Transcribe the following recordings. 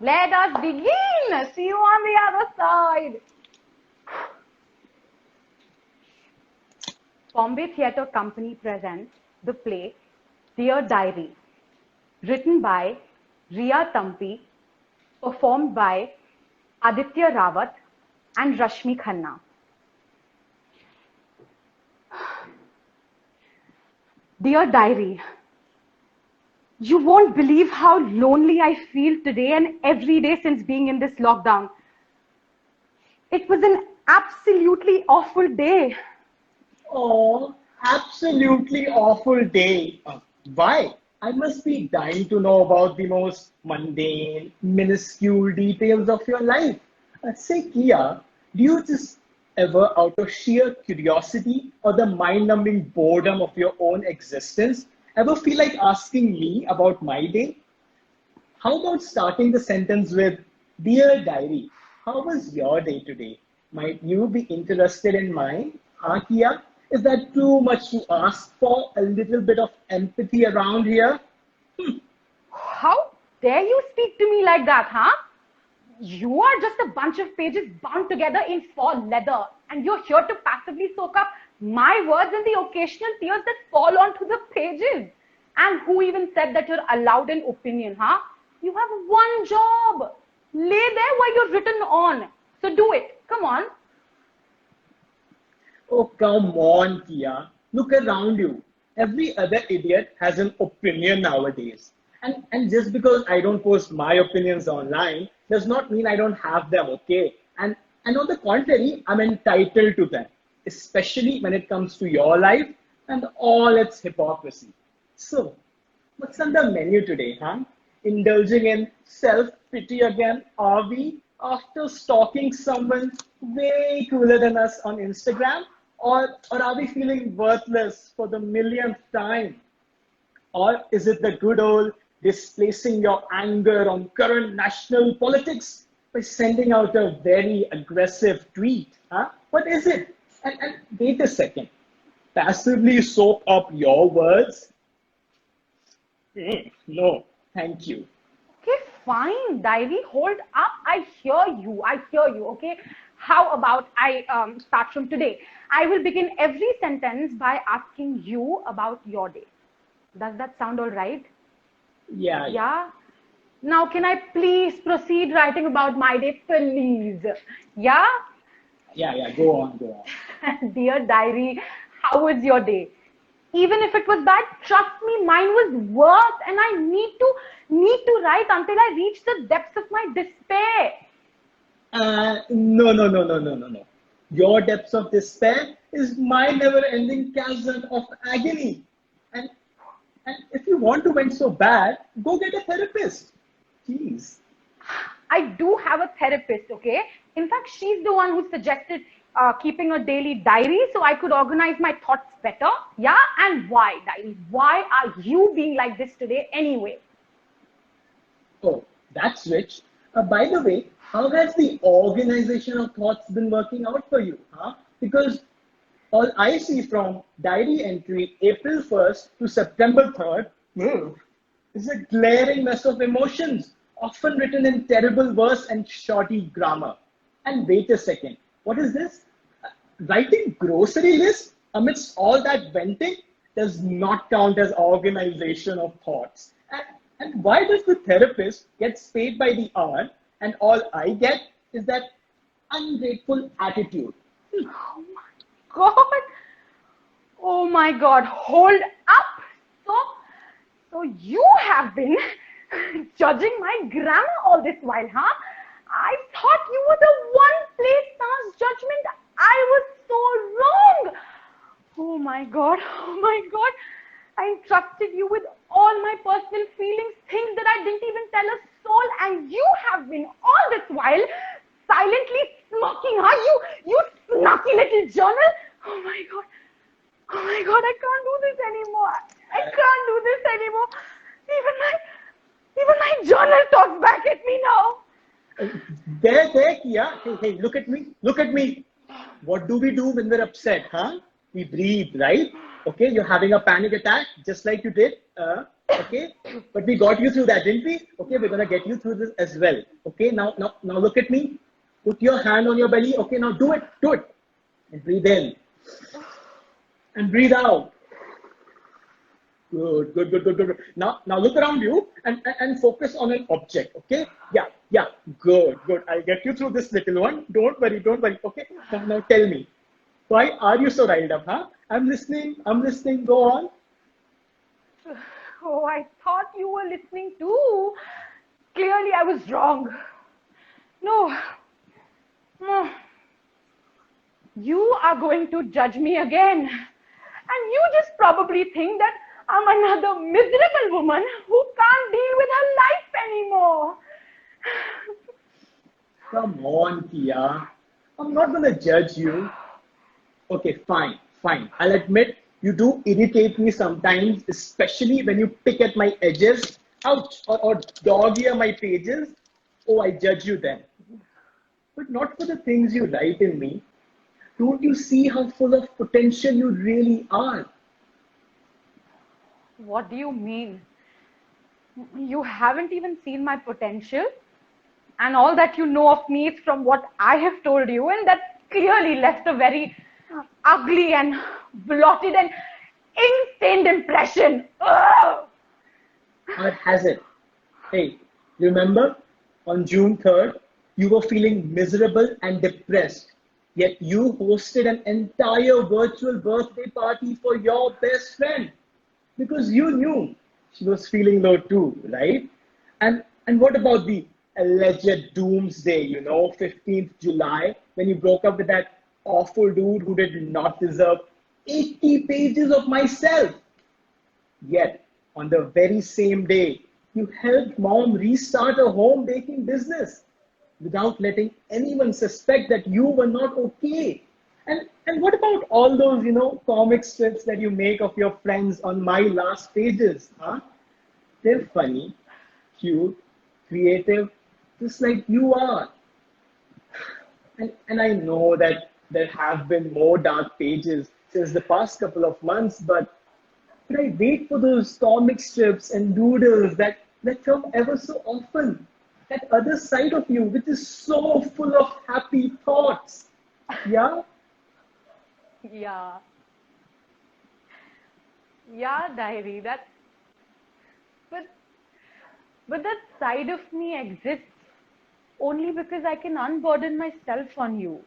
Let us begin. See you on the other side. Bombay Theatre Company presents the play Dear Diary, written by Riya Tampi, performed by Aditya Rawat and Rashmi Khanna. Dear Diary, you won't believe how lonely I feel today and every day since being in this lockdown. It was an absolutely awful day. Oh, absolutely awful day. Why? I must be dying to know about the most mundane, minuscule details of your life. Say, Kia, do you just ever, out of sheer curiosity or the mind numbing boredom of your own existence, ever feel like asking me about my day? How about starting the sentence with, Dear Diary, how was your day today? Might you be interested in mine? Huh, Kia? Is that too much to ask for? A little bit of empathy around here? How dare you speak to me like that, huh? You are just a bunch of pages bound together in faux leather, and you're here to passively soak up my words and the occasional tears that fall onto the pages. And who even said that you're allowed an opinion, huh? You have one job. Lay there where you're written on. So do it. Come on. Oh, come on, Kia. Look around you. Every other idiot has an opinion nowadays. And just because I don't post my opinions online does not mean I don't have them, okay? And on the contrary, I'm entitled to them, especially when it comes to your life and all its hypocrisy. So, what's on the menu today, huh? Indulging in self-pity again, are we? After stalking someone way cooler than us on Instagram? Or are we feeling worthless for the millionth time? Or is it the good old displacing your anger on current national politics by sending out a very aggressive tweet? Huh? What is it? And wait a second. Passively soak up your words? No, thank you. Okay, fine, Diary, hold up. I hear you. I hear you. Okay. How about I start from today? I will begin every sentence by asking you about your day. Does that sound all right? Yeah, yeah, Yeah. Now, can I please proceed writing about my day, please? Yeah. yeah. Go on, go Dear Diary, how was your day? Even if it was bad, trust me, mine was worse, and I need to write until I reach the depths of my despair. No. Your depths of despair is my never-ending chasm of agony. And and if you want to vent so bad, go get a therapist. Jeez. I do have a therapist, okay? In fact, she's the one who suggested keeping a daily diary so I could organize my thoughts better. Yeah? And why, diary? Why are you being like this today anyway? Oh, that's rich. By the way, how has the organization of thoughts been working out for you? Huh? Because all I see from diary entry April 1st to September 3rd is a glaring mess of emotions, often written in terrible verse and shoddy grammar. And wait a second, what is this? Writing grocery lists amidst all that venting does not count as organization of thoughts. And why does the therapist get paid by the hour and all I get is that ungrateful attitude? God. Oh my God. Hold up. So you have been judging my grammar all this while, huh? I thought you were the one place stars judgment. I was so wrong. Oh my God. Oh my God. I entrusted you with all my personal feelings, things that I didn't even tell a soul, and you have been all this while silently smirking, huh? You snarky little journal. Oh my God. Oh my God, I can't do this anymore. I can't do this anymore. Even my journal talks back at me now. There, Kia. Hey, look at me. Look at me. What do we do when we're upset, huh? We breathe, right? Okay, you're having a panic attack, just like you did. Okay, but we got you through that, didn't we? Okay, we're gonna get you through this as well. Okay, now look at me. Put your hand on your belly. Okay, now do it, and breathe in and breathe out. Good. Now look around you and focus on an object. Okay, yeah, good. I'll get you through this little one. Don't worry. Okay, now tell me, why are you so riled up, huh? I'm listening. Go on. Oh, I thought you were listening too. Clearly, I was wrong. No. No. You are going to judge me again. And you just probably think that I'm another miserable woman who can't deal with her life anymore. Come on, Kia. I'm not gonna judge you. Okay, fine. I'll admit you do irritate me sometimes, especially when you pick at my edges. Ouch! Or dog ear my pages. Oh, I judge you then. But not for the things you write in me. Don't you see how full of potential you really are? What do you mean? You haven't even seen my potential? And all that you know of me is from what I have told you, and that clearly left a very ugly and blotted and ink-stained impression. Ugh! Or has it? Hey, remember on June 3rd, you were feeling miserable and depressed, yet you hosted an entire virtual birthday party for your best friend because you knew she was feeling low too, right? And what about the alleged doomsday, 15th July, when you broke up with that awful dude who did not deserve 80 pages of myself? Yet, on the very same day, you helped mom restart a home baking business without letting anyone suspect that you were not okay. And what about all those, comic strips that you make of your friends on my last pages? Huh? They're funny, cute, creative, just like you are. And I know that there have been more dark pages since the past couple of months, but I wait for those comic strips and doodles that come ever so often. That other side of you, which is so full of happy thoughts. Yeah? Yeah. Yeah, diary. But that side of me exists only because I can unburden myself on you.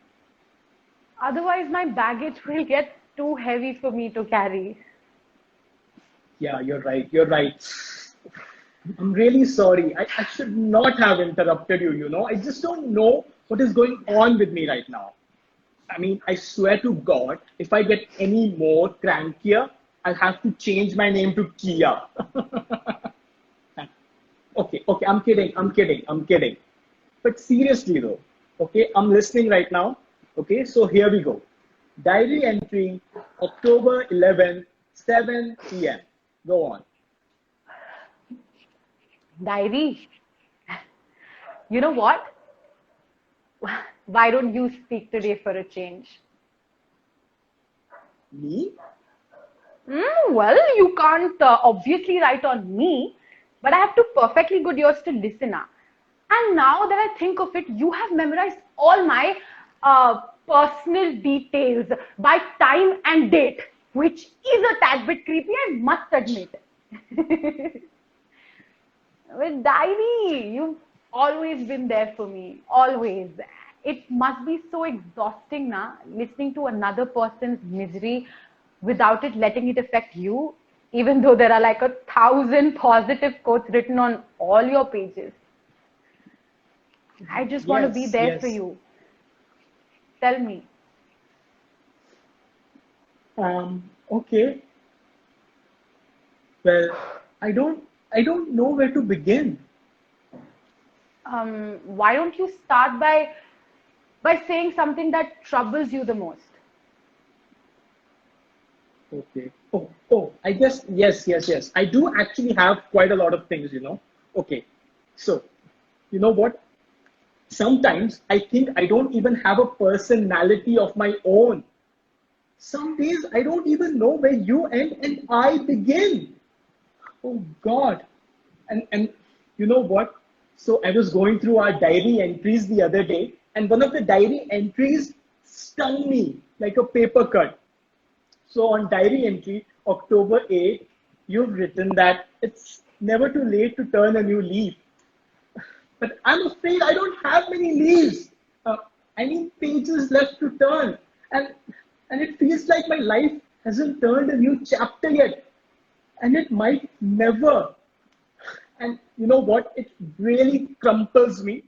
Otherwise, my baggage will get too heavy for me to carry. Yeah, you're right. I'm really sorry. I should not have interrupted you. I just don't know what is going on with me right now. I mean, I swear to God, if I get any more crankier, I'll have to change my name to Kia. Okay, I'm kidding. But seriously though, okay, I'm listening right now. Okay, so here we go. Diary entry, October 11th, 7 p.m. Go on. Diary, you know what? Why don't you speak today for a change? Me? Well, you can't obviously write on me, but I have two perfectly good ears to listen at. And now that I think of it, you have memorized all my personal details by time and date, which is a tad bit creepy, I must admit. With diary, you've always been there for me, always. It must be so exhausting now, listening to another person's misery without it letting it affect you, even though there are like 1,000 positive quotes written on all your pages. I just want to be there for Yes. you. Tell me. Okay. Well, I don't know where to begin. Why don't you start by saying something that troubles you the most? Okay. Oh, I guess yes. I do actually have quite a lot of things. Okay. So, you know what? Sometimes I think I don't even have a personality of my own. Some days I don't even know where you end and I begin. Oh God. And you know what? So I was going through our diary entries the other day, and one of the diary entries stung me like a paper cut. So on diary entry, October 8th, you've written that it's never too late to turn a new leaf. But I'm afraid I don't have many leaves. Uh, I mean, pages left to turn. And, and it feels like my life hasn't turned a new chapter yet. And it might never. And you know what? It really crumples me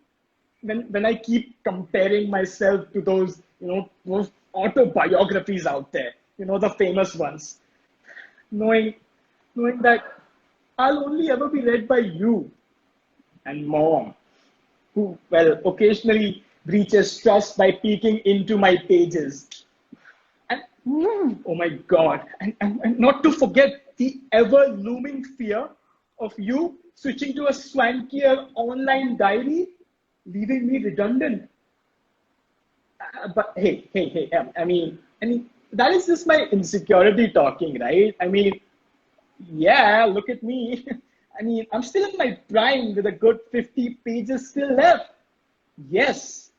when I keep comparing myself to those, those autobiographies out there, the famous ones, knowing, knowing that I'll only ever be read by you and mom, who, well, occasionally breaches trust by peeking into my pages. And oh my God, and not to forget the ever looming fear of you switching to a swankier online diary, leaving me redundant. But hey, I mean, that is just my insecurity talking, right? I mean, yeah, look at me. I mean, I'm still in my prime with a good 50 pages still left. Yes.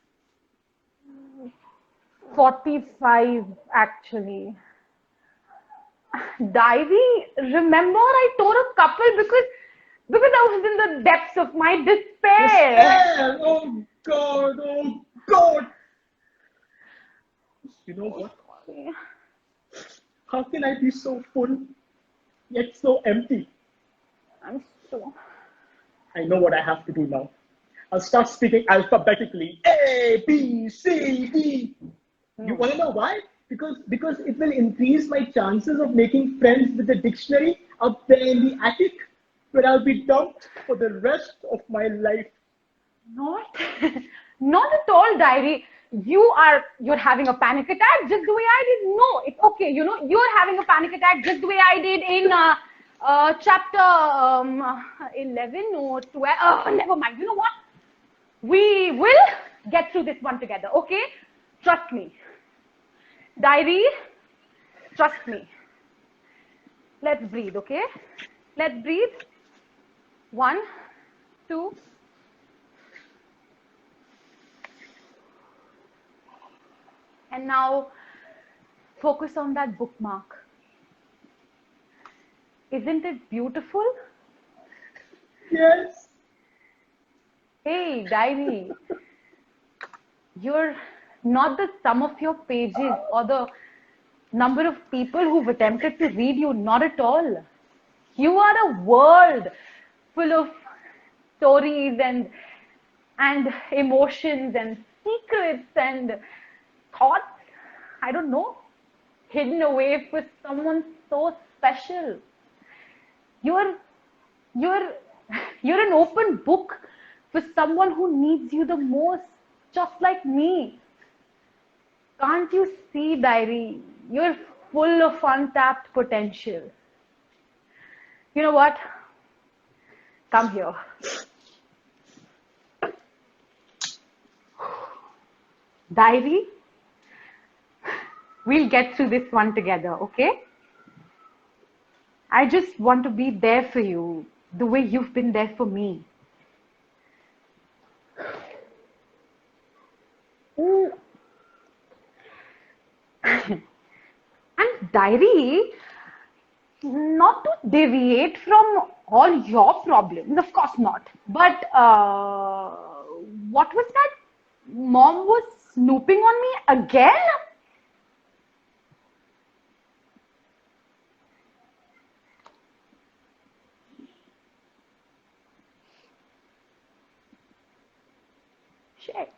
45 actually. Diary, remember I tore a couple because I was in the depths of my despair. Despair. Oh God. Oh God. You know what? How can I be so full yet so empty? I'm so I know what I have to do now. I'll start speaking alphabetically. A, B, C, D. You no. want to know why? Because it will increase my chances of making friends with the dictionary up there in the attic, where I'll be dumped for the rest of my life. Not, not at all, diary. You're having a panic attack just the way I did. No, it's okay. You're having a panic attack just the way I did in chapter 11 or 12. Never mind. You know what? We will get through this one together. Okay? Trust me. Diary, trust me. Let's breathe. Okay? Let's breathe. 1, 2. And now focus on that bookmark. Isn't it beautiful? Yes. Hey, diary, you're not the sum of your pages or the number of people who've attempted to read you, not at all. You are a world full of stories and emotions and secrets and thoughts, I don't know, hidden away for someone so special. You're you're you're an open book for someone who needs you the most, just like me. Can't you see, diary? You're full of untapped potential. You know what? Come here. Diary, we'll get through this one together, okay? I just want to be there for you the way you've been there for me. Mm. And diary, not to deviate from all your problems, of course not. But what was that? Mom was snooping on me again? Shit.